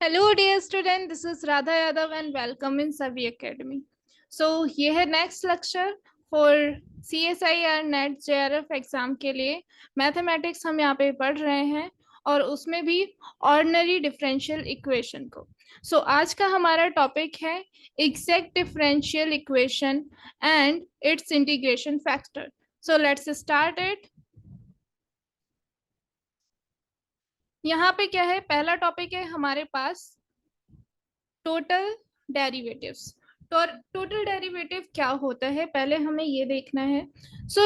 Hello dear student, this is Radha Yadav and welcome in Sabhi academy. So ये है next lecture for CSIR NET JRF exam के लिए। Mathematics हम यहाँ पे पढ़ रहे हैं और उसमें भी ऑर्डिनरी डिफरेंशियल इक्वेशन को। आज का हमारा टॉपिक है exact differential equation and its integration factor. Let's start it. यहाँ पे क्या है, पहला टॉपिक है हमारे पास टोटल डेरिवेटिव्स। टोटल डेरिवेटिव क्या होता है पहले हमें ये देखना है।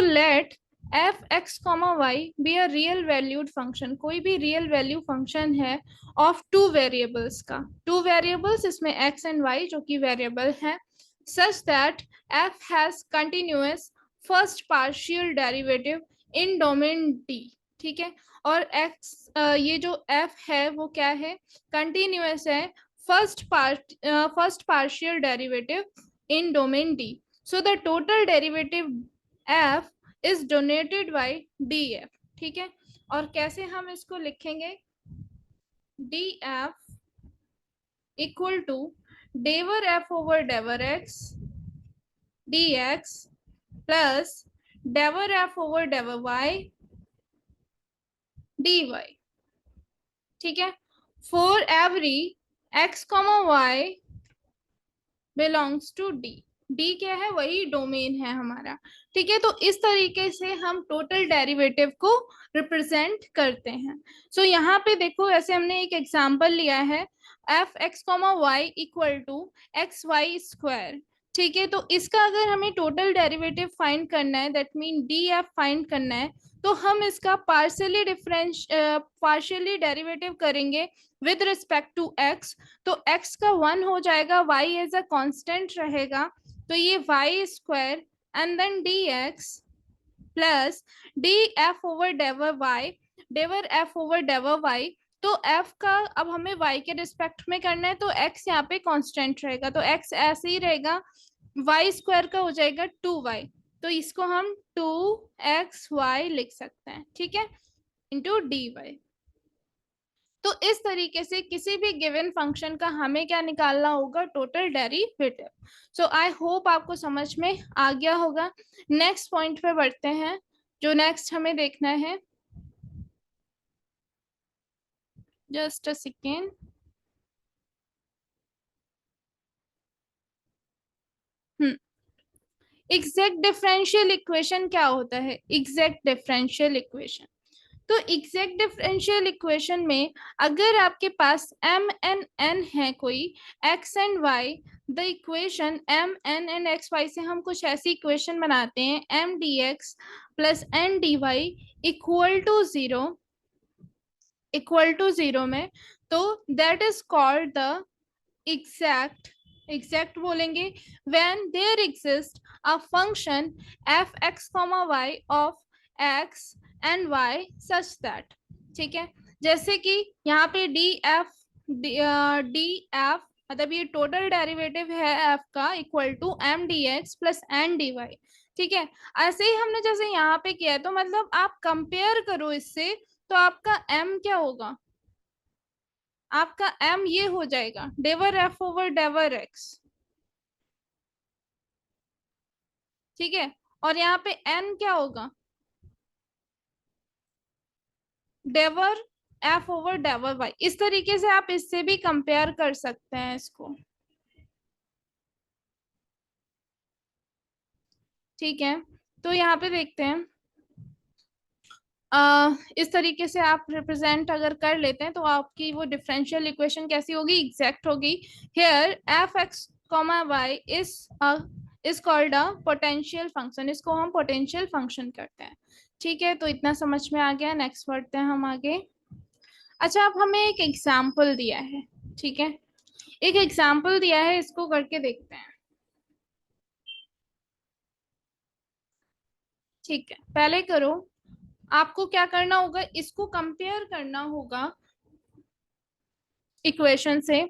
Let f x comma y be a real valued function. कोई भी रियल वैल्यू फंक्शन है ऑफ टू वेरिएबल्स का। टू वेरिएबल्स इसमें एक्स एंड वाई जो कि वेरिएबल है, such that f has continuous first partial derivative in domain D. ठीक है, और एक्स ये जो एफ है वो क्या है, कंटिन्यूअस है first partial derivative in domain D. So the total derivative f is donated by df. ठीक है, और कैसे हम इसको लिखेंगे, df equal to del f over del x dx plus del f over del y dy। ठीक है, for every x comma y belongs to D. D क्या है, वही डोमेन है हमारा। ठीक है, तो इस तरीके से हम टोटल डेरिवेटिव को रिप्रेजेंट करते हैं। यहाँ पे देखो, ऐसे हमने एक एग्जांपल लिया है, f x comma y equal to x y square. ठीक है, तो इसका अगर हमें टोटल डेरिवेटिव फाइंड करना है, that mean D F find करना है, तो हम इसका पार्शियली डेरिवेटिव करेंगे विद रिस्पेक्ट टू एक्स। तो x का 1 हो जाएगा, y एज अ कांस्टेंट रहेगा, तो ये Y square and then D x plus D F over del Y, del F over del Y. तो f का अब हमें y के रिस्पेक्ट में करना है, तो x यहाँ पे कांस्टेंट रहेगा, तो x ऐसे ही रहेगा, वाई स्क्वायर का हो जाएगा 2y। तो इसको हम 2xy लिख सकते हैं, ठीक है, इंटू डी वाई। तो इस तरीके से किसी भी गिवन फंक्शन का हमें क्या निकालना होगा, टोटल डेरिवेटिव। आई होप आपको समझ में आ गया होगा। नेक्स्ट पॉइंट पे बढ़ते हैं, जो नेक्स्ट हमें देखना है, just a second. Exact differential equation क्या होता है, एग्जैक्ट डिफरेंशियल इक्वेशन। तो एग्जैक्ट डिफरेंशियल इक्वेशन में अगर आपके पास m एंड n है, कोई x and y, the equation m n and x y से हम कुछ ऐसी इक्वेशन बनाते हैं, m dx plus n dy equal to zero, equal to zero में, तो that is called the exact, exact बोलेंगे when there exist a function F x comma Y of X and Y such that. ठीक है, जैसे कि यहाँ पे D f मतलब ये टोटल डेरिवेटिव है एफ का, equal to m D x plus n D Y. ठीक है, ऐसे ही हमने जैसे यहाँ पे किया है, तो मतलब आप कंपेयर करो इससे, तो आपका m क्या होगा, आपका m ये हो जाएगा डेवर f ओवर डेवर x। ठीक है, और यहाँ पे n क्या होगा, डेवर f ओवर डेवर y। इस तरीके से आप इससे भी कंपेयर कर सकते हैं इसको। ठीक है, तो यहाँ पे देखते हैं, इस तरीके से आप रिप्रेजेंट अगर कर लेते हैं, तो आपकी वो डिफरेंशियल इक्वेशन कैसी होगी, एग्जैक्ट होगी। Here f x comma y is called a potential function, इसको हम पोटेंशियल फंक्शन करते हैं। ठीक है, तो इतना समझ में आ गया, नेक्स्ट बढ़ते हैं हम आगे। अच्छा, अब हमें एक एग्जाम्पल दिया है, ठीक है, एक एग्जाम्पल दिया है, इसको करके देखते हैं। ठीक है, पहले करो, आपको क्या करना होगा, इसको कंपेयर करना होगा इक्वेशन से।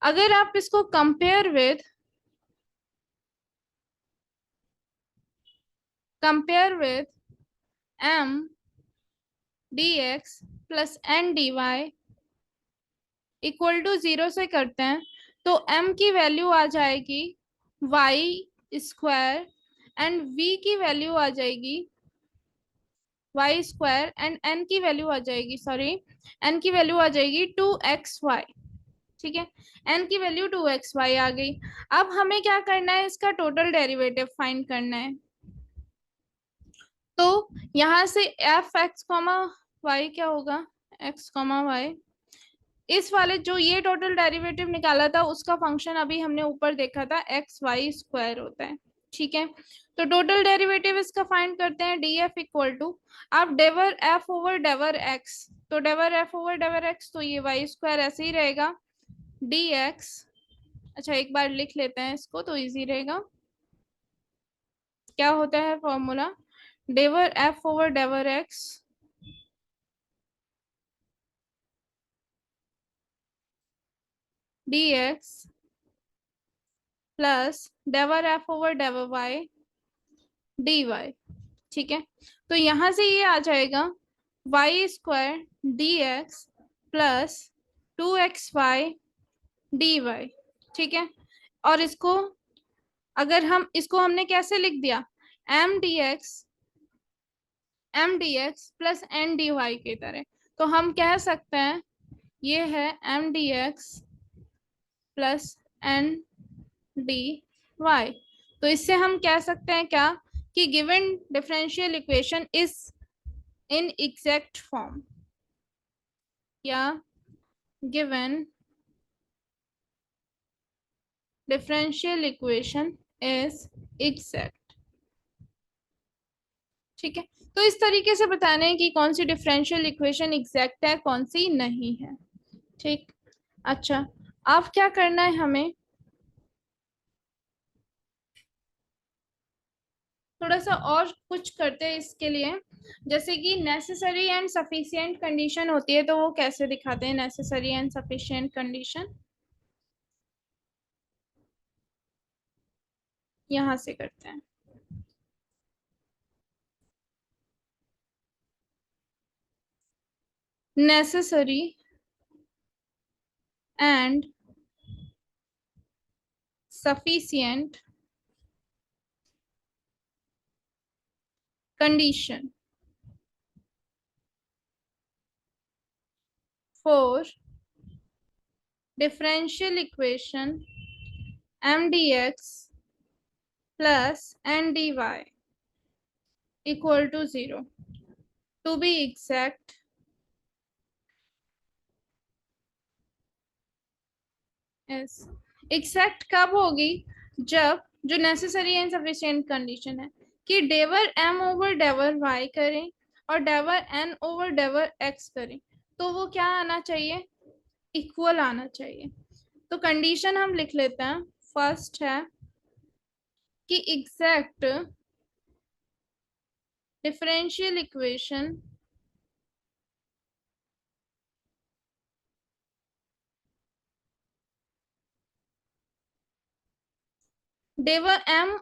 अगर आप इसको compare with m dx plus n dy equal to 0 से करते हैं तो m की वैल्यू आ जाएगी y² एंड v की वैल्यू आ जाएगी y² एंड n की वैल्यू आ जाएगी, सॉरी, n की वैल्यू आ जाएगी 2xy। ठीक है, n की वैल्यू 2xy आ गई। अब हमें क्या करना है, इसका टोटल डेरिवेटिव फाइंड करना है। तो यहां से एफ एक्स कॉमा वाई क्या होगा, एक्स कॉमा वाई, इस वाले जो ये टोटल डेरिवेटिव निकाला था उसका फंक्शन अभी हमने ऊपर देखा था XY² होता है। ठीक है, तो टोटल डेरिवेटिव इसका फाइंड करते हैं, डी एफ इक्वल टू, अब डेवर एफ ओवर डेवर एक्स, तो डेवर एफ ओवर डेवर एक्स, तो ये y² ऐसे ही रहेगा, डी एक्स। अच्छा एक बार लिख लेते हैं इसको तो इजी रहेगा। क्या होता है formula, del F over del X D x plus del F over del Y D Y. ठीक है, तो यहां से ये आ जाएगा y² D x plus 2xy D Y. ठीक है, और इसको अगर हम इसको हमने कैसे लिख दिया, m dx plus n dy की तरह, तो हम कह सकते हैं ये है m dx plus n dy। तो इससे हम कह सकते हैं क्या, कि given differential equation is in exact form, या given differential equation is exact. ठीक है, तो इस तरीके से बताना है कि कौन सी डिफरेंशियल इक्वेशन एग्जैक्ट है, कौन सी नहीं है। ठीक, अच्छा अब क्या करना है हमें, थोड़ा सा और कुछ करते हैं इसके लिए, जैसे कि नेसेसरी एंड सफिशिएंट कंडीशन होती है, तो वो कैसे दिखाते हैं नेसेसरी एंड सफिशिएंट कंडीशन, यहां से करते हैं। Necessary and sufficient condition for differential equation mdx plus ndy equal to 0, to be exact is, exact कब होगी, जब जो नेसेसरी एंड सफिशिएंट कंडीशन है कि डेवर m ओवर डेवर y करें और डेवर n ओवर डेवर x करें, तो वो क्या आना चाहिए, इक्वल आना चाहिए। तो कंडीशन हम लिख लेते हैं, फर्स्ट है कि exact differential equation del m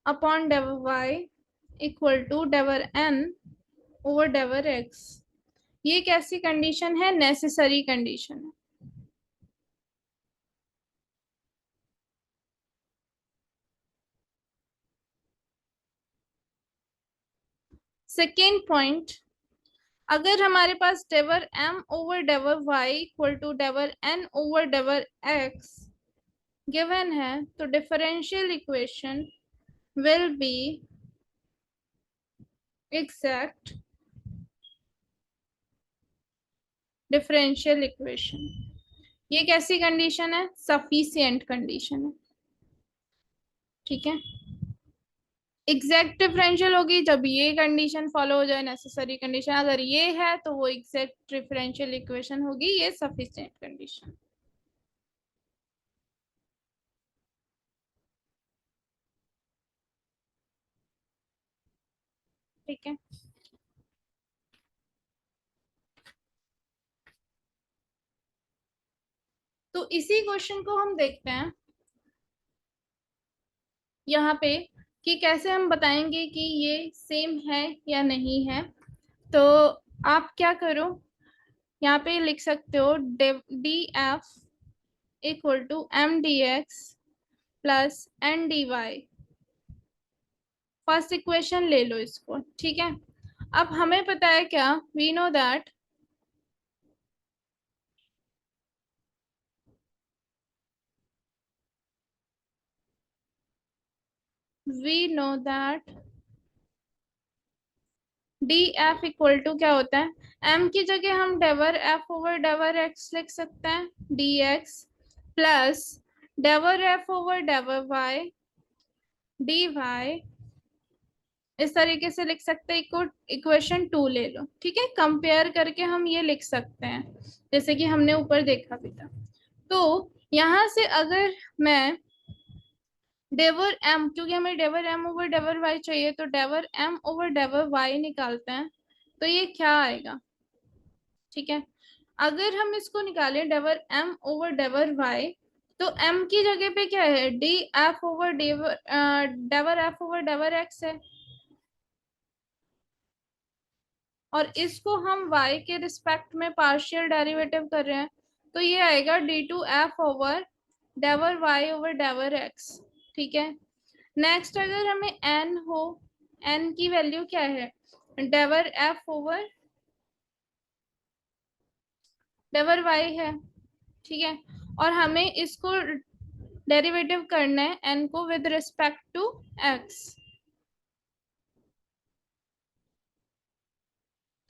upon del y equal to del n over del x, ये कैसी कंडीशन है, नेसेसरी कंडीशन है। सेकेंड पॉइंट, अगर हमारे पास del m over del y equal to del n over del x given है, तो differential equation will be exact differential equation. ये कैसी कंडीशन है, सफिशिएंट कंडीशन है। ठीक है, एग्जैक्ट डिफरेंशियल होगी जब ये कंडीशन फॉलो हो जाए, नेसेसरी कंडीशन अगर ये है तो वो एग्जैक्ट डिफरेंशियल इक्वेशन होगी, ये सफिशिएंट कंडीशन। ठीक है, तो इसी क्वेश्चन को हम देखते हैं यहाँ पे, कि कैसे हम बताएंगे कि ये सेम है या नहीं है। तो आप क्या करो, यहाँ पे लिख सकते हो d F equal to m D x plus n D y. First equation ले लो इसको, ठीक है। अब हमें पता है क्या, we know that we know that D F equal to क्या होता है, एम की जगह हम del F over del X लिख सकते हैं, D x plus del F over del Y D Y. इस तरीके से लिख सकते हैं। इक्वेशन टू ले लो, ठीक है। कंपेयर करके हम ये लिख सकते हैं जैसे कि हमने ऊपर देखा भी था। तो यहां से अगर मैं डेवर एम, क्योंकि हमें डेवर एम ओवर डेवर वाई चाहिए, तो डेवर एम ओवर डेवर वाई निकालते हैं, तो ये क्या आएगा, ठीक है। अगर हम इसको निकालें del M over del Y, तो एम की जगह पे क्या है, D F over del del F over del X है, और इसको हम y के रिस्पेक्ट में पार्शियल डेरिवेटिव कर रहे हैं, तो ये आएगा D two F over del y over del x, ठीक है। नेक्स्ट अगर हमें n हो, n की वैल्यू क्या है, डेवर f ओवर डेवर y है, ठीक है। और हमें इसको डेरिवेटिव करना है n को विद रिस्पेक्ट टू x,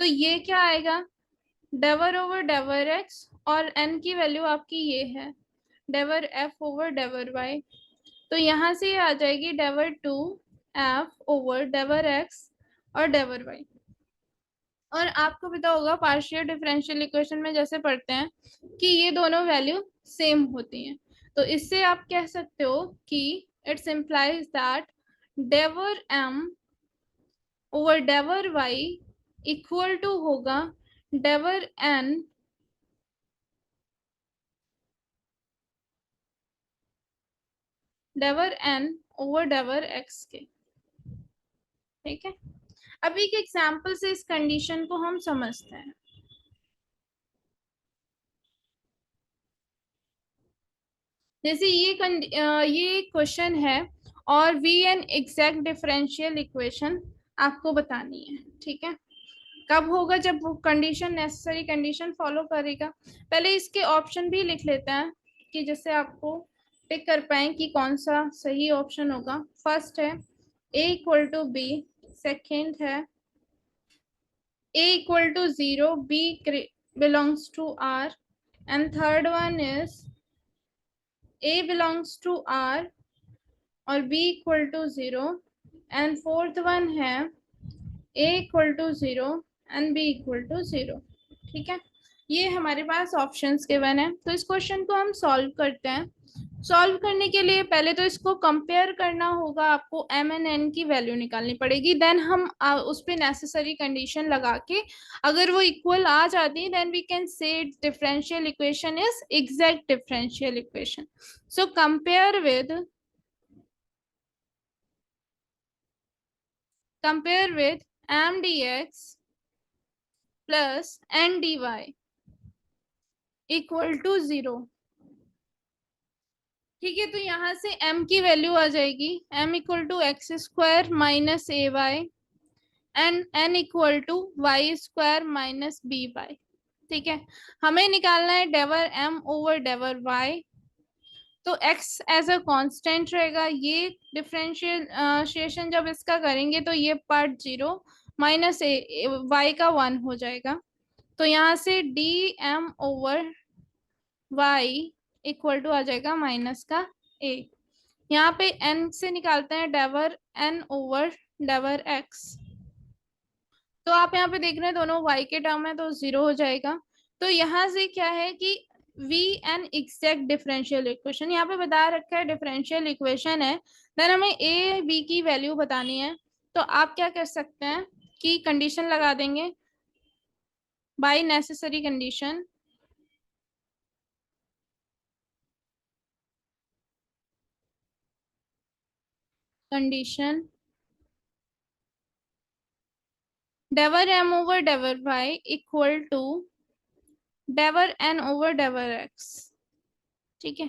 तो ये क्या आएगा, डेवर ओवर डेवर x, और n की वैल्यू आपकी ये है डेवर f ओवर डेवर y, तो यहाँ से ये आ जाएगी डेवर to F over del x और डेवर वाई। और आपको पता होगा पार्शियल डिफरेंशियल इक्वेशन में जैसे पढ़ते हैं कि ये दोनों वैल्यू सेम होती हैं, तो इससे आप कह सकते हो कि it's implies that del M over del Y equal to होगा del N del N over del X के, ठीक है। अभी एक एग्जाम्पल से इस कंडीशन को हम समझते हैं। जैसे ये क्वेश्चन है और V an exact differential equation आपको बतानी है, ठीक है। कब होगा, जब वो कंडीशन नेसेसरी कंडीशन फॉलो करेगा। पहले इसके ऑप्शन भी लिख लेते हैं कि जिससे आपको टिक कर पाए कि कौन सा सही ऑप्शन होगा। फर्स्ट है A equal to B, second है A equal to zero, B belongs to R, and third one is A belongs to R और B equal to zero, and fourth one है A equal to zero and B equal to zero, ठीक है। ये हमारे पास options given है, तो इस question को हम सॉल्व करते हैं। सॉल्व करने के लिए पहले तो इसको कंपेयर करना होगा, आपको m एंड n की वैल्यू निकालनी पड़ेगी, देन हम उस पे नेसेसरी कंडीशन लगा के अगर वो इक्वल आ जाती then we can say differential equation is exact differential equation. So compare with m dx plus n dy equal to zero, ठीक है। तो यहाँ से m की वैल्यू आ जाएगी m equal to X square minus A Y and n equal to Y square minus B Y, ठीक है। हमें निकालना है del m over del y, तो x एज अ कांस्टेंट रहेगा, ये डिफरेंशिएशन जब इसका करेंगे तो ये part zero minus A Y का वन हो जाएगा, तो यहाँ से D M over Y equal to आ जाएगा माइनस का ए। यहाँ पे n से निकालते हैं डेवर n ओवर डेवर x, तो आप यहाँ पे देख रहे हैं दोनों y के टर्म है तो जीरो हो जाएगा। तो यहाँ से क्या है कि V an exact differential equation, यहाँ पे बता रखा है डिफरेंशियल इक्वेशन है, देन हमें ए बी की वैल्यू बतानी है। तो आप क्या कर सकते हैं कि कंडीशन लगा देंगे by necessary condition, condition del M over del Y equal to del N over del X, ठीक है।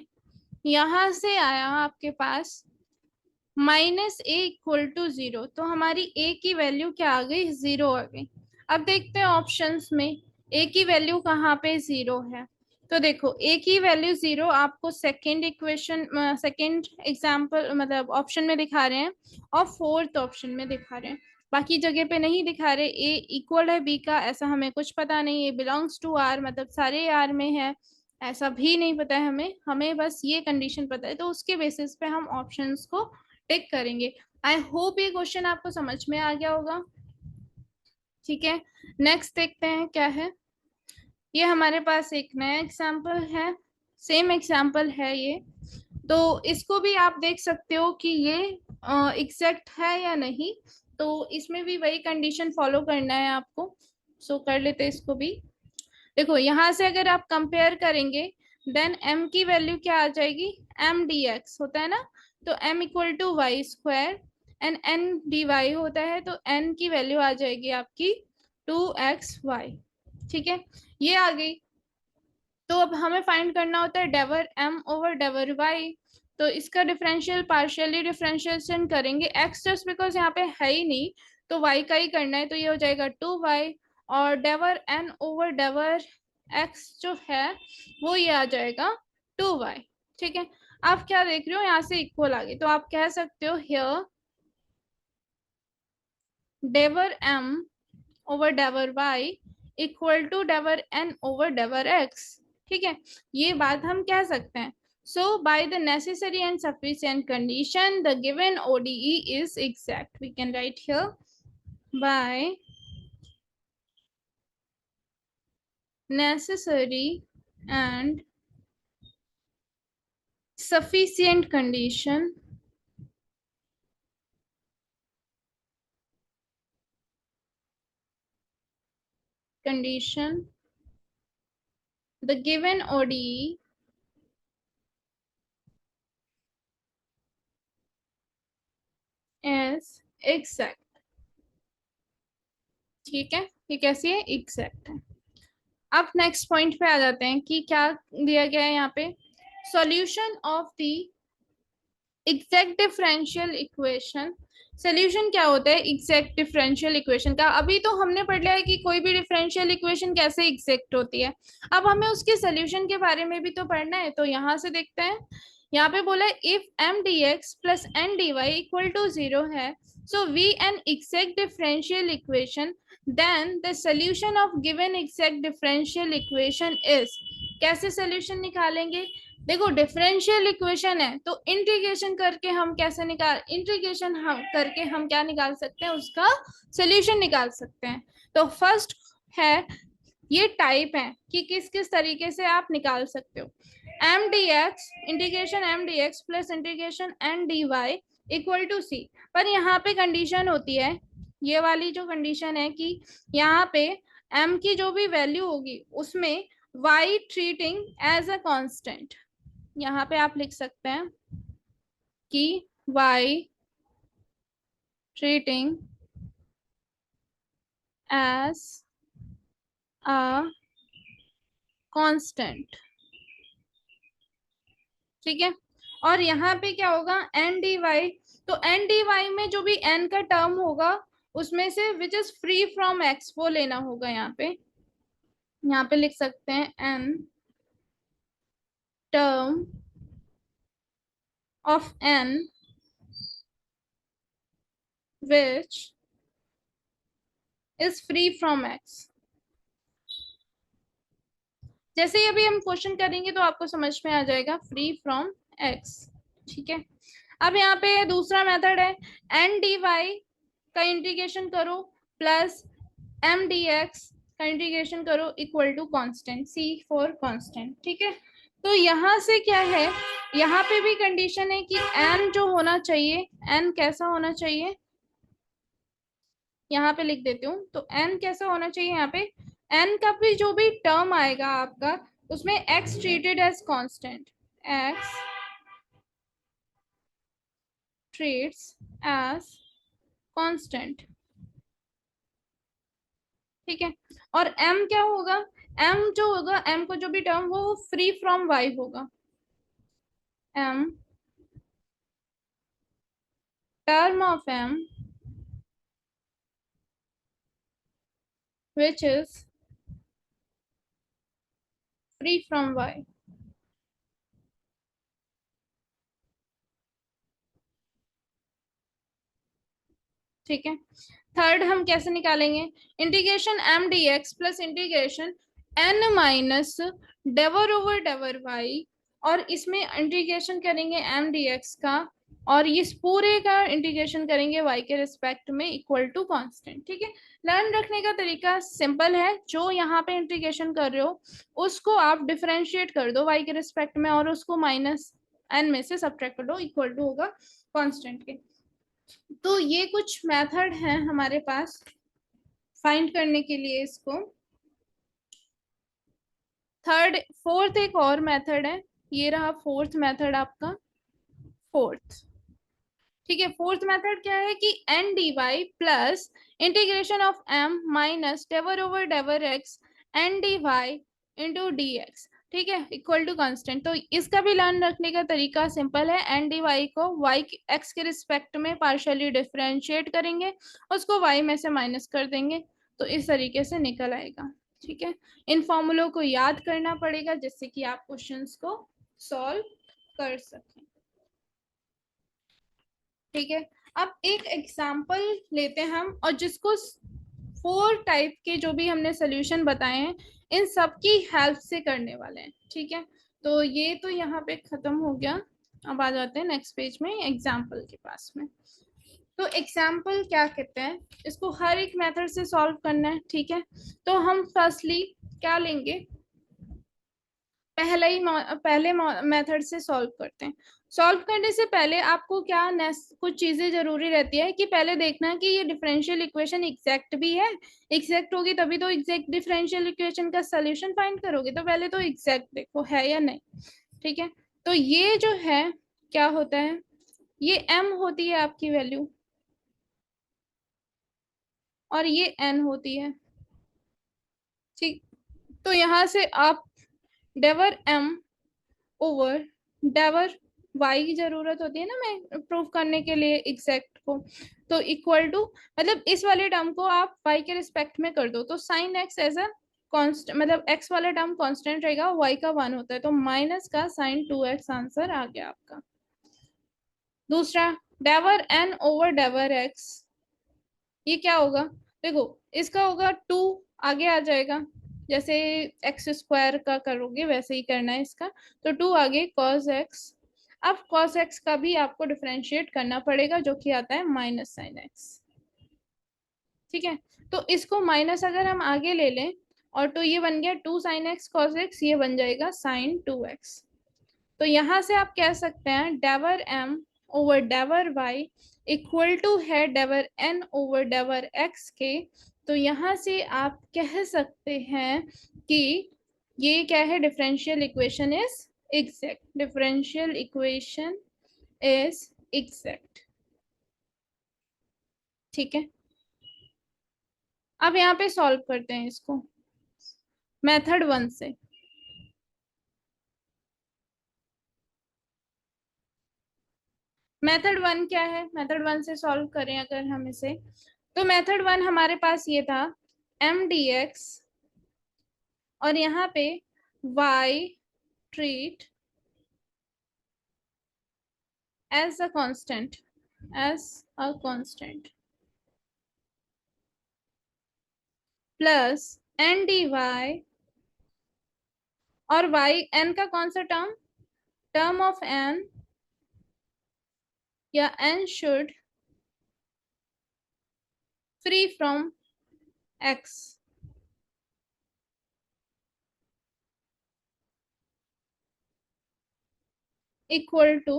यहां से आया आपके पास माइनस ए इक्वल टू 0, तो हमारी ए की वैल्यू क्या आ गई, 0 आ गई। अब देखते हैं ऑप्शंस में ए की वैल्यू कहाँ पे 0 है। तो देखो ए की वैल्यू 0 आपको सेकंड इक्वेशन, सेकंड एग्जांपल मतलब ऑप्शन में दिखा रहे हैं, और फोर्थ ऑप्शन में दिखा रहे हैं, बाकी जगह पे नहीं दिखा रहे। ए इक्वल है बी का ऐसा हमें कुछ पता नहीं, ए बिलोंग्स टू आर मतलब सारे आर में है ऐसा भी नहीं पता है हमें, हमें बस ये कंडीशन पता है, तो उसके बेसिस पे हम ऑप्शंस को टिक करेंगे। आई होप ये क्वेश्चन आपको समझ में आ गया होगा, ठीक है। नेक्स्ट देखते हैं क्या है। ये हमारे पास एक नया एग्जाम्पल है, सेम एग्जाम्पल है ये, तो इसको भी आप देख सकते हो कि ये एग्जैक्ट है या नहीं, तो इसमें भी वही कंडीशन फॉलो करना है आपको। सो कर लेते हैं इसको भी। देखो यहाँ से अगर आप कंपेयर करेंगे देन m की वैल्यू क्या आ जाएगी, m dx होता है ना, तो m equal to Y square and n dy होता है, तो n की वैल्यू आ जाएगी आपकी 2xy, ठीक है। ये आ गई। तो अब हमें फाइंड करना होता है del m over del y, तो इसका डिफरेंशियल पार्शियली डिफरेंशिएशन करेंगे, x जस्ट बिकॉज यहाँ पे है ही नहीं तो y का ही करना है, तो ये हो जाएगा 2y, और डेवर n ओवर डेवर x जो है वो ये आ जाएगा 2y, ठीक है। आप क्या देख रहे हो यहाँ से इक्वल आ गए, तो आप कह सकते हो here del m over del y equal to del n over del x, ठीक है। ये बात हम कह सकते हैं। So by the necessary and sufficient condition, the given ODE is exact. We can write here by necessary and sufficient condition, the given ODE is exact, ठीक है। ये कैसी है, एग्जैक्ट है। अब नेक्स्ट पॉइंट पे आ जाते हैं कि क्या दिया गया है यहाँ पे, solution of the exact differential equation. Solution क्या होता है एग्जैक्ट डिफरेंशियल इक्वेशन का, अभी तो हमने पढ़ लिया है कि कोई भी डिफरेंशियल इक्वेशन कैसे एग्जैक्ट होती है, अब हमें उसके सोल्यूशन के बारे में भी तो पढ़ना है, तो यहाँ से देखते हैं। यहाँ पे बोला है if m dx plus n dy equal to 0 है, so v an exact differential equation, then the solution of given exact differential equation is, कैसे सोल्यूशन निकालेंगे। देखो डिफरेंशियल इक्वेशन है तो इंटीग्रेशन करके हम कैसे इंटीग्रेशन हम करके हम क्या निकाल सकते हैं, उसका सोल्यूशन निकाल सकते हैं। तो फर्स्ट है, ये टाइप है कि किस किस तरीके से आप निकाल सकते हो। M D X integration M D x plus integration N D Y equal to C, पर यहाँ पे कंडीशन होती है, ये वाली जो कंडीशन है कि यहाँ पे m की जो भी वैल्यू होगी उसमें y treating as a constant, यहाँ पे आप लिख सकते हैं कि y treating as a constant, ठीक है। और यहाँ पे क्या होगा एन डी वाई, तो एन डी वाई में जो भी n का टर्म होगा उसमें से which is free from x वो लेना होगा, यहाँ पे लिख सकते हैं n term of n which is free from x। जैसे ही अभी हम क्वेश्चन करेंगे तो आपको समझ में आ जाएगा फ्री फ्रॉम x, ठीक है। अब यहाँ पे दूसरा मेथड है एन डी वाई का इंटीग्रेशन करो प्लस एम डी एक्स का इंटीग्रेशन करो equal to constant, c for constant, ठीक है। तो यहाँ से क्या है, यहाँ पे भी कंडीशन है कि n जो होना चाहिए, n कैसा होना चाहिए, यहाँ पे लिख देती हूँ। तो n कैसा होना चाहिए, यहाँ पे n का भी जो भी टर्म आएगा आपका उसमें x treated as constant, x treats as constant, ठीक है। और m क्या होगा, m जो होगा, m को जो भी टर्म वो फ्री फ्रॉम y होगा, m term of m which is free from y। ठीक है, थर्ड हम कैसे निकालेंगे, integration M D x plus integration N minus del over del Y, और इसमें इंटीग्रेशन करेंगे एम डी एक्स का, और इस पूरे का इंटीग्रेशन करेंगे y के रिस्पेक्ट में इक्वल टू कांस्टेंट। ठीक है, लर्न रखने का तरीका सिंपल है, जो यहाँ पे इंटीग्रेशन कर रहे हो उसको आप डिफरेंशिएट कर दो y के रिस्पेक्ट में, और उसको माइनस n में से सब्ट्रैक्ट कर दो, इक्वल टू होगा कांस्टेंट के। तो ये कुछ मेथड हैं हमारे पास फाइंड करने के लिए इसको। थर्ड, फोर्थ एक और मेथड है, ये रहा फोर्थ मेथड आपका, फोर्थ। ठीक है, फोर्थ मेथड क्या है कि N D Y plus integration of M minus del over del X N D Y into D X, ठीक है, इक्वल टू कांस्टेंट। तो इसका भी लर्न रखने का तरीका सिंपल है, एन डी वाई को वाई एक्स के रिस्पेक्ट में पार्शियली डिफरेंशिएट करेंगे, उसको वाई में से माइनस कर देंगे, तो इस तरीके से निकल आएगा। ठीक है, इन फॉर्मूलों को याद करना पड़ेगा जिससे कि आप क्वेश्चंस को सॉल्व कर सकें। ठीक है, अब एक एग्जाम्पल लेते हैं हम, और जिसको 4 टाइप के जो भी हमने सोल्यूशन बताए हैं इन सब की हेल्प से करने वाले हैं। ठीक है, तो ये तो यहाँ पे खत्म हो गया, अब आ जाते हैं नेक्स्ट पेज में एग्जाम्पल के पास में। तो एग्जाम्पल क्या कहते हैं, इसको हर एक मेथड से सॉल्व करना है। ठीक है, तो हम फर्स्टली क्या लेंगे, पहले मेथड से सॉल्व करते हैं। सॉल्व करने से पहले आपको क्या कुछ चीजें जरूरी रहती है कि पहले देखना कि ये डिफरेंशियल इक्वेशन एग्जैक्ट भी है, एग्जैक्ट होगी तभी तो एग्जैक्ट डिफरेंशियल इक्वेशन का सोल्यूशन फाइंड करोगे, तो पहले तो एग्जैक्ट देखो है या नहीं। ठीक है, तो ये जो है क्या होता है, ये m होती है आपकी वैल्यू, और ये n होती है। ठीक, तो यहां से आप डेवर m ओवर डेवर y की जरूरत होती है ना, मैं प्रूव करने के लिए एग्जैक्ट को, तो इक्वल टू, मतलब इस वाले टर्म को आप y के रिस्पेक्ट में कर दो, तो sign x as a const, मतलब x वाला टर्म कांस्टेंट रहेगा, y का 1 होता है, तो माइनस का साइन 2x आंसर आ गया आपका। दूसरा, डेवर n ओवर डेवर x, ये क्या होगा, देखो इसका होगा 2, आगे आ जाएगा, जैसे एक्स स्क्वायर का करोगे वैसे ही करना है इसका, तो 2 आगे कॉस एक्स। अब कॉस एक्स का भी आपको डिफरेंशिएट करना पड़ेगा, जो कि आता है माइनस साइन एक्स। ठीक है, तो इसको माइनस अगर हम आगे ले लें, और तो ये बन गया 2 साइन एक्स कॉस एक्स, ये बन जाएगा साइन 2x। तो यहां से आप कह सकते हैं del m over del y equal to है del n over del x के। तो यहां से आप कह सकते हैं कि ये क्या है, differential equation is exact, differential equation is exact. ठीक है, अब यहाँ पे सॉल्व करते हैं इसको मेथड 1 से। मेथड 1 क्या है, मेथड 1 से सॉल्व करें अगर हम इसे, तो मेथड 1 हमारे पास ये था एम डी एक्स, और यहाँ पे y treat as a constant, as a constant plus n dy, और y n का कौन सा टर्म, टर्म ऑफ n, या n should free from x equal to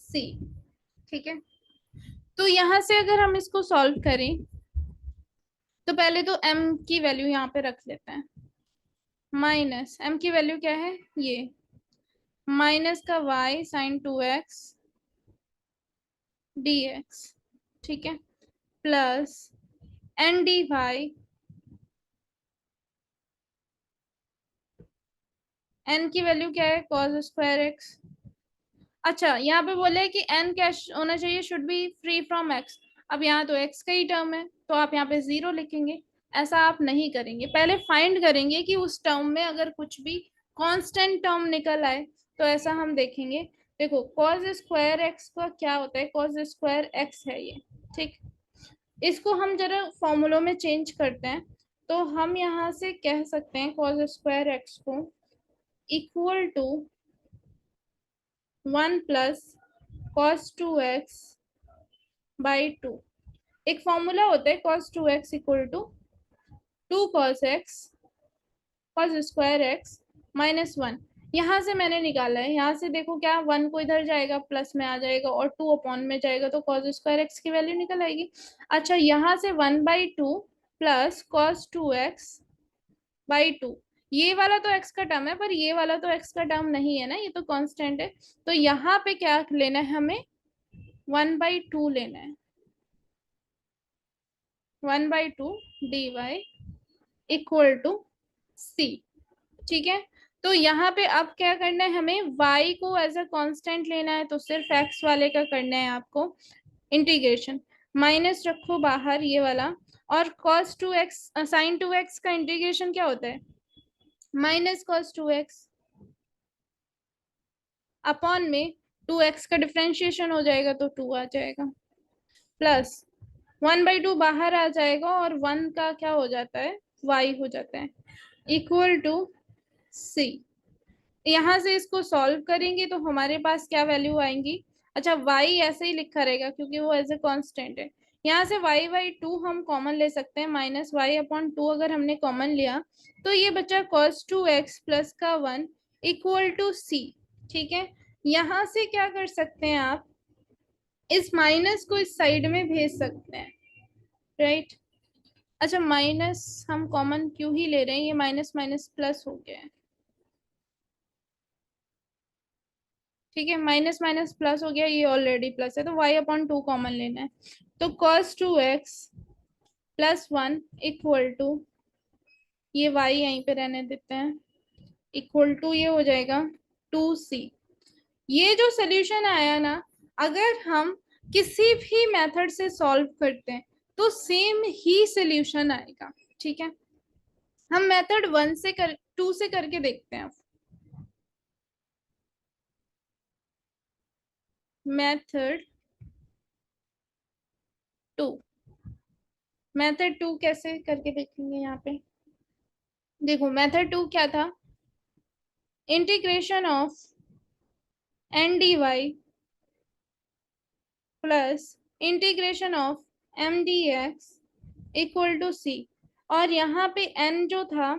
c। ठीक है, तो यहां से अगर हम इसको सॉल्व करें, तो पहले तो m की वैल्यू यहाँ पे रख लेते हैं, माइनस m की वैल्यू क्या है, ये माइनस का y साइन 2x dx। ठीक है, plus n D y n की वैल्यू क्या है, cos स्क्वायर x। अच्छा, यहाँ पे बोले कि n क्या होना चाहिए, should be free from x। अब यहाँ तो x का ही टर्म है, तो आप यहाँ पे 0 लिखेंगे। ऐसा आप नहीं करेंगे, पहले फाइंड करेंगे कि उस टर्म में अगर कुछ भी कांस्टेंट टर्म निकल आए तो ऐसा हम देखेंगे। देखो cos स्क्वायर x का क्या होता है, cos स्क्वायर x है ये, ठीक। इसको हम जरा फॉर्मूलों में चेंज करते हैं, तो हम यहाँ से कह सकते हैं cos स्क्वायर x को equal to 1 plus cos 2x by 2। एक फॉर्मूला होता है cos 2x equal to 2 cos x cos square x minus 1। यहाँ से मैंने निकाला है, यहाँ से देखो क्या 1 को इधर जाएगा प्लस में आ जाएगा और 2 अपॉन में जाएगा तो cos स्क्वायर x की वैल्यू निकल आएगी। अच्छा, यहाँ से 1/2 प्लस cos 2x बाई 2। ये वाला तो x का टर्म है, पर ये वाला तो x का टर्म नहीं है ना, ये तो कांस्टेंट है। तो यहाँ पे क्या लेना है हमें, 1/2 लेना है, 1/2 dy इक्वल टू c। ठीक है, तो यहाँ पे अब क्या करना है, हमें y को एज अ कांस्टेंट लेना है, तो सिर्फ x वाले का करना है आपको इंटीग्रेशन। माइनस रखो बाहर ये वाला, और cos 2x sin 2x का इंटीग्रेशन क्या होता है, माइनस cos 2x अपॉन में 2x का डिफ्रेंशिएशन हो जाएगा तो 2 आ जाएगा, प्लस 1/2 बाहर आ जाएगा और 1 का क्या हो जाता है, y हो जाता है, इक्वल टू c। यहाँ से इसको सॉल्व करेंगे तो हमारे पास क्या वैल्यू आएंगी। अच्छा, y ऐसे ही लिखा रहेगा क्योंकि वो एज ए कांस्टेंट है। यहाँ से y/2 हम कॉमन ले सकते हैं, माइनस y/2 अगर हमने कॉमन लिया तो ये बचा cos 2x प्लस का 1 इक्वल टू c। ठीक है, यहाँ से क्या कर सकते हैं आप, इस माइनस को इस साइड में भेज सकते हैं, राइट। अच्छा, माइनस हम कॉमन क्यों ही ले रहे हैं, ये माइनस माइनस प्लस हो गया है। ठीक है, माइनस माइनस प्लस हो गया, ये ऑलरेडी प्लस है तो y/2 कॉमन लेना है। तो cos 2x plus 1 equal to, ये y यहीं पे रहने देते हैं, इक्वल टू ये हो जाएगा 2c। ये जो सोल्यूशन आया ना, अगर हम किसी भी मेथड से सॉल्व करते हैं तो सेम ही सोल्यूशन आएगा। ठीक है, हम मेथड 1 से 2 से करके देखते हैं। मेथड 2, मेथड 2 कैसे करके देखेंगे, यहाँ पे देखो मेथड 2 क्या था, integration of n dy plus integration of m dx equal to c। और यहाँ पे n जो था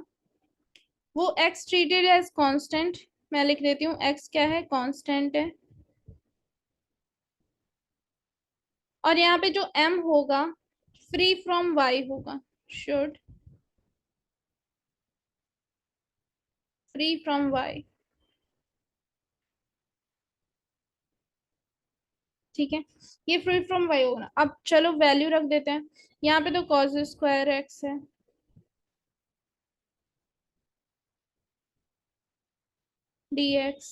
वो x ट्रीटेड एज कांस्टेंट, मैं लिख देती हूँ x क्या है, कांस्टेंट है। और यहाँ पे जो m होगा फ्री फ्रॉम y होगा, शुड फ्री फ्रॉम y। ठीक है, ये फ्री फ्रॉम y होगा ना। अब चलो वैल्यू रख देते हैं, यहाँ पे तो cos स्क्वायर x है dx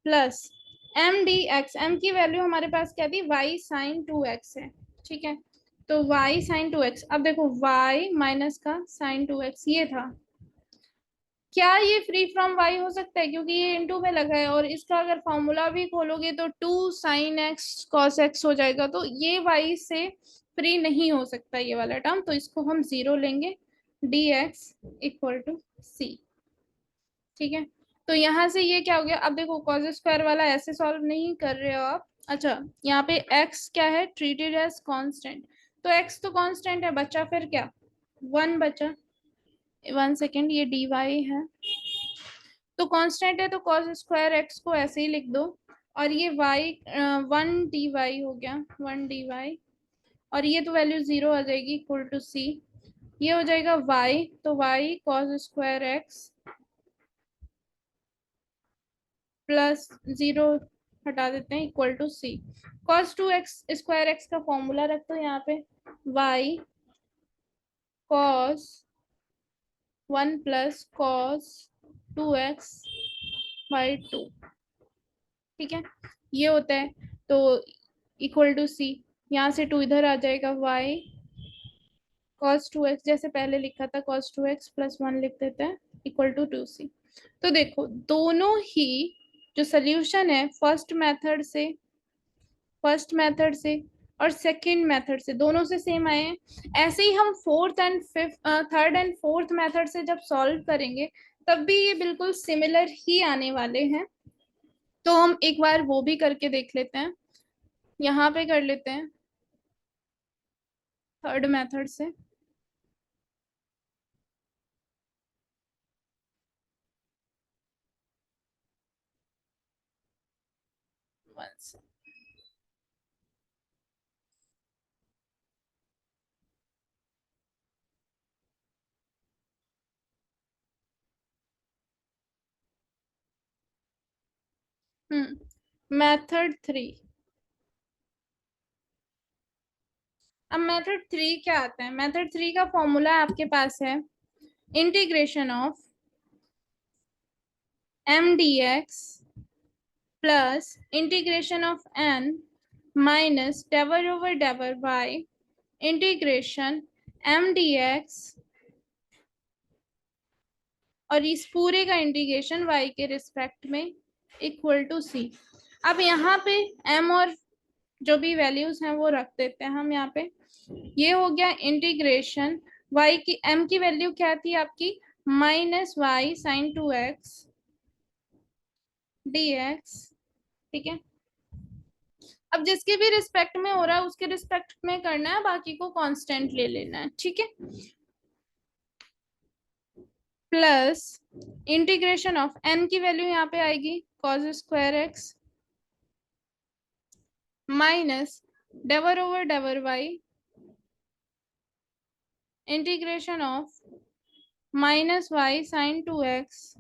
plus m dx, m की वैल्यू हमारे पास क्या थी, y sin 2x है। ठीक है, तो y sin 2x, अब देखो y माइनस का sin 2x ये था, क्या ये फ्री फ्रॉम y हो सकता है, क्योंकि ये इनटू में लगा है, और इसका अगर फॉर्मूला भी खोलोगे तो 2 sin x cos x हो जाएगा, तो ये y से फ्री नहीं हो सकता ये वाला टर्म, तो इसको हम 0 लेंगे, dx इक्वल टू c। ठीक है, तो यहाँ से ये क्या हो गया, अब देखो cos स्क्वायर वाला ऐसे सॉल्व नहीं कर रहे हो आप। अच्छा, यहाँ पे x क्या है, ट्रीटेड एज कांस्टेंट, तो x तो कांस्टेंट है, बचा फिर क्या, 1 बचा। 1 सेकेंड, ये dy है तो कांस्टेंट है, तो cos स्क्वायर x को ऐसे ही लिख दो, और ये y 1 dy हो गया, 1 dy, और ये तो वैल्यू 0 आ जाएगी इक्वल टू c। ये हो जाएगा y, तो y cos square x plus 0 हटा देते हैं equal to c। cos 2x square x का फॉर्मूला रख दो यहाँ पे, y cos 1 plus cos 2x/2, ठीक है, ये होता है। तो इक्वल टू सी, यहाँ से 2 इधर आ जाएगा, y cos 2x जैसे पहले लिखा था cos 2x + 1 लिख देते हैं, इक्वल टू 2c। तो देखो दोनों ही जो सोल्यूशन है फर्स्ट मेथड से और सेकंड मेथड से, दोनों से सेम आए हैं। ऐसे ही हम थर्ड एंड फोर्थ मेथड से जब सॉल्व करेंगे तब भी ये बिल्कुल सिमिलर ही आने वाले हैं। तो हम एक बार वो भी करके देख लेते हैं, यहाँ पे कर लेते हैं थर्ड मेथड से। once method 3। अब मेथड 3 क्या आता है? मेथड 3 का फॉर्मूला आपके पास है, integration of mdx plus integration of n minus del over del y integration mdx और इस पूरे का इंटीग्रेशन y के रिस्पेक्ट में इक्वल टू c। अब यहाँ पे m और जो भी वैल्यूज हैं वो रख देते हैं हम यहाँ पे। ये हो गया इंटीग्रेशन y की, m की वैल्यू क्या थी आपकी, -y sin 2x dx, ठीक है। अब जिसके भी रिस्पेक्ट में हो रहा है उसके रिस्पेक्ट में करना है, बाकी को कांस्टेंट ले लेना है, ठीक है। प्लस इंटीग्रेशन ऑफ n की वैल्यू यहाँ पे आएगी cos² x minus del over del y integration of -y sin 2x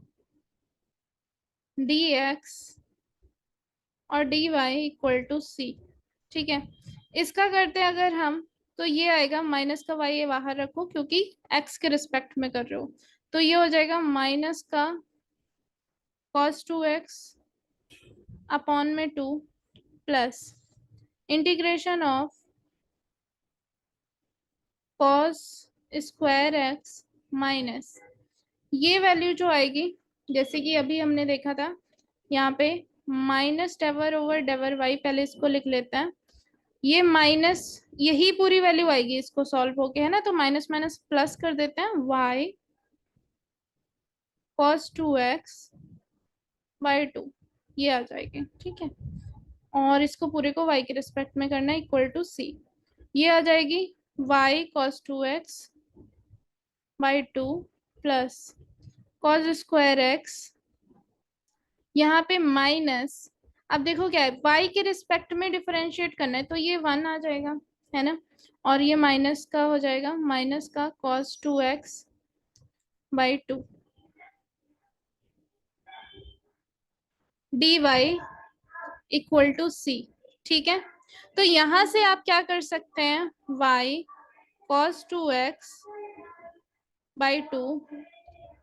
dx और dy इक्वल टू c, ठीक है। इसका करते हैं अगर हम, तो ये आएगा माइनस का y, ये बाहर रखो क्योंकि x के रिस्पेक्ट में कर रहे हो। तो ये हो जाएगा माइनस का cos 2x अपॉन में 2 plus integration of cos² x minus ये वैल्यू जो आएगी, जैसे कि अभी हमने देखा था यहाँ पे minus del over del y, पहले इसको लिख लेते हैं। ये माइनस, यही पूरी वैल्यू आएगी इसको सॉल्व होके, है ना। तो माइनस माइनस प्लस कर देते हैं, y cos 2x/2 ये आ जाएगी, ठीक है। और इसको पूरे को y के रिस्पेक्ट में करना है, इक्वल टू c। ये आ जाएगी y cos 2x/2 plus cos²x, यहाँ पे माइनस, अब देखो क्या है, y के रिस्पेक्ट में डिफरेंशिएट करना है तो ये 1 आ जाएगा, है ना। और ये माइनस का हो जाएगा, माइनस का cos 2x/2 dy equal to c, ठीक है। तो यहां से आप क्या कर सकते हैं, y cos 2x/2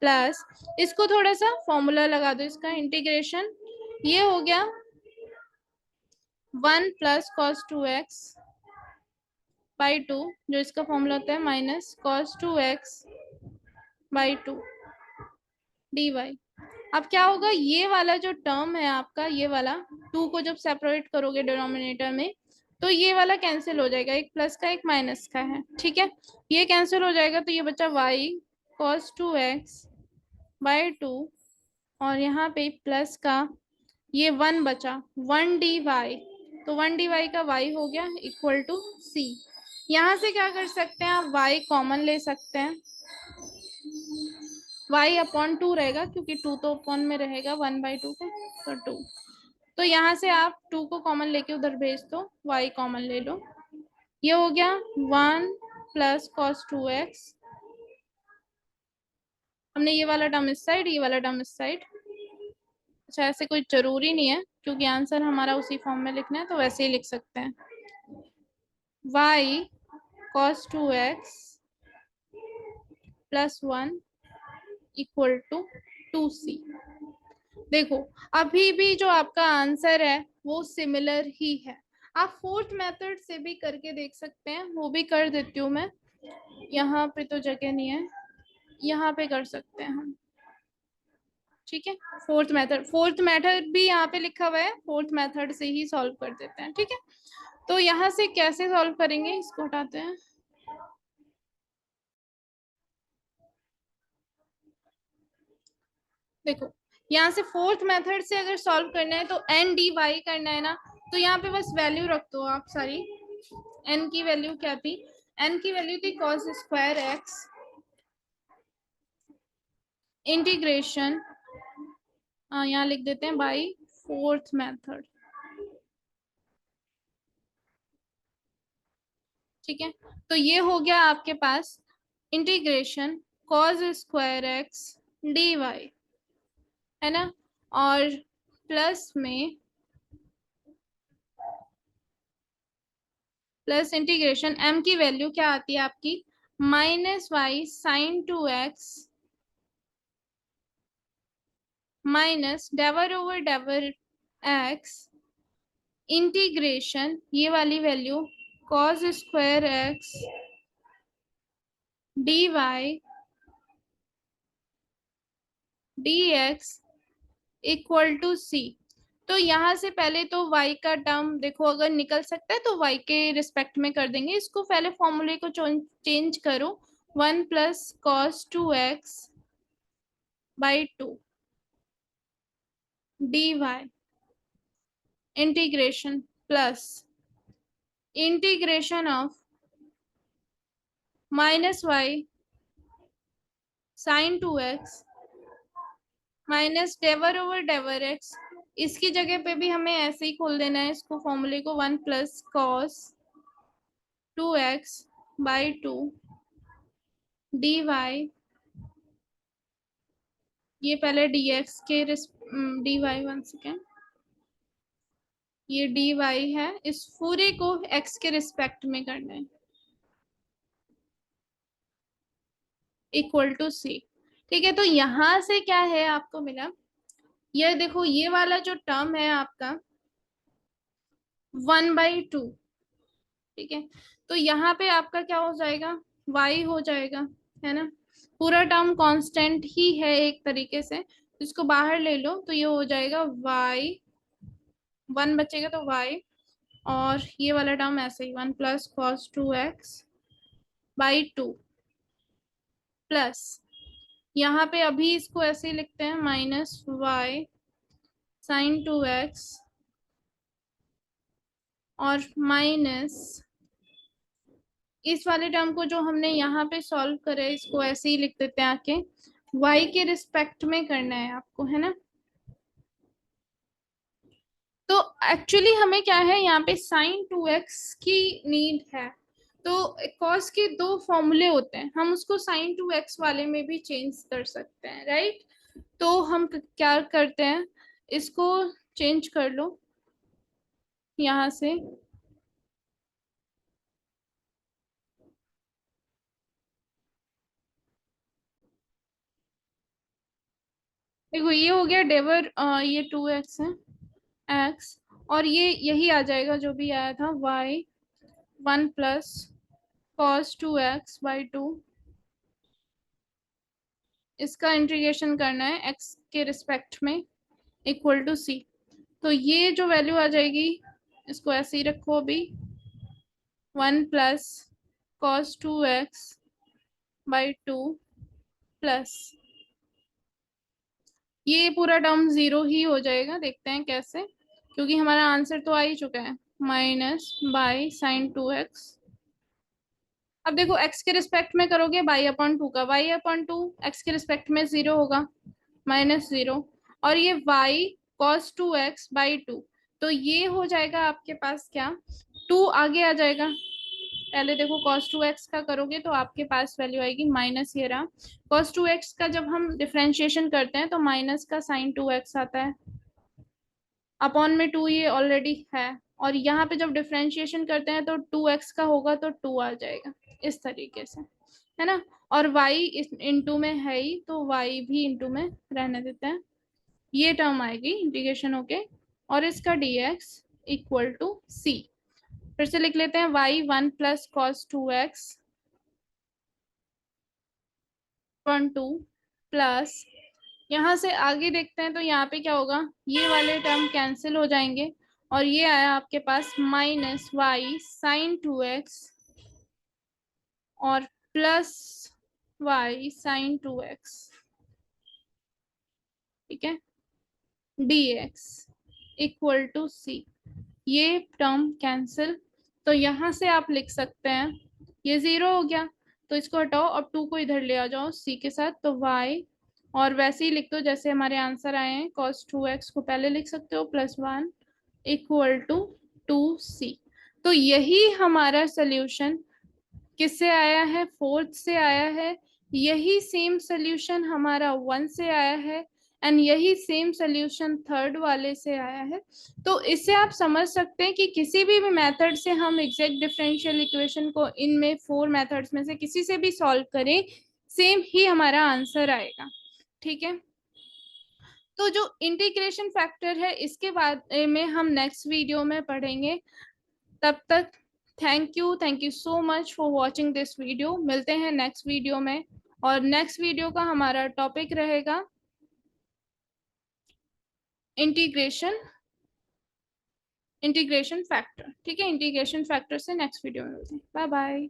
प्लस, इसको थोड़ा सा फॉर्मूला लगा दो, इसका इंटीग्रेशन, ये हो गया 1 प्लस cos 2x/2, जो इसका फॉर्मूला होता है माइनस cos 2x/2 dy। अब क्या होगा, ये वाला जो टर्म है आपका, ये वाला 2 को जब सेपरेट करोगे डिनोमिनेटर में तो ये वाला कैंसिल हो जाएगा, एक प्लस का एक माइनस का है, ठीक है। ये कैंसिल हो जाएगा तो ये बचा y cos 2x/2 और यहाँ पे प्लस का ये 1 बचा, 1 dy, तो 1 dy का y हो गया इक्वल टू c। यहाँ से क्या कर सकते हैं आप, y कॉमन ले सकते हैं, y अपॉन 2 रहेगा क्योंकि 2 तो अपॉन में रहेगा 1/2 का, तो 2। तो यहाँ से आप 2 को कॉमन लेके उधर भेज दो, y कॉमन ले लो, ये हो गया 1 प्लस cos 2x, हमने ये वाला टर्म इस साइड, ये वाला टर्म इस साइड। अच्छा, ऐसे कोई जरूरी नहीं है क्योंकि आंसर हमारा उसी फॉर्म में लिखना है तो वैसे ही लिख सकते हैं, y cos 2x + 1 equal to 2c। देखो अभी भी जो आपका आंसर है वो सिमिलर ही है। आप फोर्थ मेथड से भी करके देख सकते हैं, वो भी कर देती हूँ मैं। यहाँ पे तो जगह नहीं है, यहाँ पे कर सकते हैं हम। ठीक है, फोर्थ मेथड भी यहाँ पे लिखा हुआ है, फोर्थ मेथड से ही सॉल्व कर देते हैं। ठीक है, तो यहाँ से कैसे सॉल्व करेंगे, इसको हटाते हैं। देखो यहाँ से फोर्थ मेथड से अगर सॉल्व करना है तो एन डी वाई करना है ना, तो यहाँ पे बस वैल्यू रख दो आप सारी। एन की वैल्यू क्या थी, एन की वैल्यू थी कॉस स्क्वायर एक्स इंटीग्रेशन, यहाँ लिख देते हैं बाई फोर्थ मेथड। ठीक है, तो ये हो गया आपके पास integration cos square x d y, है ना। और प्लस में प्लस इंटीग्रेशन m की वैल्यू क्या आती है आपकी, minus y sine 2x minus del over del x integration ये वाली value cos square x d y d x equal to c. तो यहाँ से पहले तो y का टर्म देखो अगर निकल सकता है तो y के रिस्पेक्ट में कर देंगे इसको, पहले फॉर्मूले को चेंज करो, 1 + cos 2x by 2 d y integration plus integration of minus y sine 2x minus del over del x। इसकी जगह पे भी हमें ऐसे ही खोल देना है इसको, फॉर्मूले को 1 + cos 2x by 2 d Y, ये पहले dx के डी वाई 1 सेकेंड, ये डी वाई है, इस पूरे को x के रिस्पेक्ट में करना है इक्वल टू सी। ठीक है, तो यहां से क्या है आपको मिला, ये देखो ये वाला जो टर्म है आपका 1/2। ठीक है, तो यहाँ पे आपका क्या हो जाएगा, y हो जाएगा, है ना। पूरा टर्म कांस्टेंट ही है एक तरीके से, इसको बाहर ले लो तो ये हो जाएगा y, 1 बचेगा तो y, और ये वाला टर्म ऐसे ही 1 + cos 2x बाई 2 प्लस, यहाँ पे अभी इसको ऐसे ही लिखते हैं माइनस वाई साइन 2x और माइनस इस वाले टर्म को जो हमने यहाँ पे सॉल्व करा है इसको ऐसे ही लिख देते हैं आके, y के रिस्पेक्ट में करना है आपको, है ना। तो एक्चुअली हमें क्या है यहाँ पे साइन 2x की नीड है, तो cos के दो फॉर्मूले होते हैं, हम उसको साइन 2x वाले में भी चेंज कर सकते हैं, राइट। तो हम क्या करते हैं, इसको चेंज कर लो यहाँ से, देखो ये हो गया डेवर, ये 2x है x, और ये यही आ जाएगा जो भी आया था y 1 + cos 2x/2, इसका इंटीग्रेशन करना है x के रिस्पेक्ट में इक्वल टू c। तो ये जो वैल्यू आ जाएगी इसको ऐसे ही रखो अभी, 1 + cos 2x/2 प्लस ये पूरा टर्म 0 ही हो जाएगा, देखते हैं कैसे, क्योंकि हमारा आंसर तो आ ही चुका है, माइनस बाई साइन 2x। अब देखो x के रिस्पेक्ट में करोगे y/2 का, y/2 x के रिस्पेक्ट में 0 होगा, -0, और ये y cos 2x/2, तो ये हो जाएगा आपके पास क्या, 2 आगे आ जाएगा। पहले देखो cos 2x का करोगे तो आपके पास वैल्यू आएगी माइनस, ये रहा cos 2x का, जब हम डिफरेंशिएशन करते हैं तो माइनस का साइन 2x आता है, अपॉन में 2 ये ऑलरेडी है, और यहाँ पे जब डिफरेंशिएशन करते हैं तो 2x का होगा तो 2 आ जाएगा, इस तरीके से, है ना। और y इस इंटू में है ही, तो y भी इंटू में रहने देते हैं। ये टर्म आएगी इंटीग्रेशन होके, और इसका dx इक्वल टू c। फिर से लिख लेते हैं, y 1 plus cos 2x 2 plus, यहाँ से आगे देखते हैं तो यहाँ पे क्या होगा, ये वाले टर्म कैंसिल हो जाएंगे और ये आया आपके पास माइनस वाई साइन 2x और प्लस वाई साइन 2x, ठीक है, dx इक्वल टू c। ये टर्म कैंसिल, तो यहाँ से आप लिख सकते हैं, ये 0 हो गया तो इसको हटाओ, अब 2 को इधर ले आ जाओ c के साथ, तो y, और वैसे ही लिख दो जैसे हमारे आंसर आए हैं, cos 2x को पहले लिख सकते हो +1 इक्वल टू 2c। तो यही हमारा सोल्यूशन किससे आया है, फोर्थ से आया है। यही सेम सोल्यूशन हमारा 1 से आया है, एंड यही सेम सोल्यूशन थर्ड वाले से आया है। तो इससे आप समझ सकते हैं कि किसी भी मेथड से हम एग्जैक्ट डिफरेंशियल इक्वेशन को इनमें 4 मेथड्स में से किसी से भी सॉल्व करें, सेम ही हमारा आंसर आएगा, ठीक है। तो जो इंटीग्रेशन फैक्टर है इसके बारे में हम नेक्स्ट वीडियो में पढ़ेंगे। तब तक thank you so much for watching this video. मिलते हैं नेक्स्ट वीडियो में, और नेक्स्ट वीडियो का हमारा टॉपिक रहेगा इंटीग्रेशन इंटीग्रेशन फैक्टर, ठीक है। इंटीग्रेशन फैक्टर से नेक्स्ट वीडियो में मिलते हैं। Bye bye.